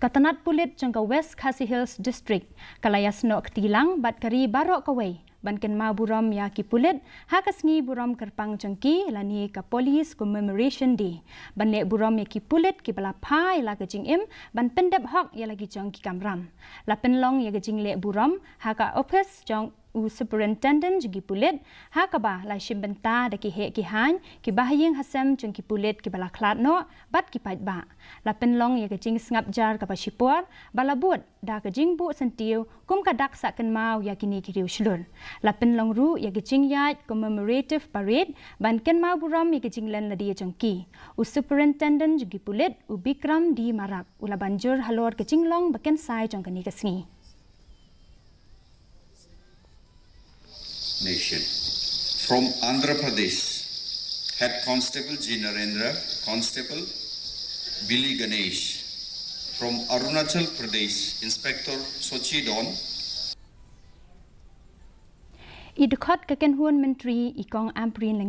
Katanat Pulit jangka West Khasi Hills District kalayas no ketilang bat kari barok kawai ban Kynmaw Burom ya ki Pulit ha Sngi Burom kerpang jangki lani ka Police Commemoration Day ban le Burom ya ki Pulit ki bala phai la ka jing im ban pendep hok ya lagi jang ki kamram la penlong ya ka jing le Burom ha ka office jang u superintendent jagi Pulit ha ka ba la shim benta da ki he ki han ki bahayeng hasam jang ki Pulit ki bala klat no bat ki pait ba la penlong ya ka jing ngap jar ka ba shipor bala but da ka jing bu sentiu kum ka dak sa Kynmaw ya kini ki riu shlun la penlong ru ya ka jing yat commemorative parade ban Kynmaw Burom ya ka jing len la dia jang ki u superintendent jagi Pulit u Bikram di marak ula banjur halor ka jing long baken sai jang kani ka Sngi Nation. From Andhra Pradesh, Head Constable G. Narendra, Constable Billy Ganesh. From Arunachal Pradesh, Inspector Sochi Don. Idukot kakenhuan menteri ikong amprin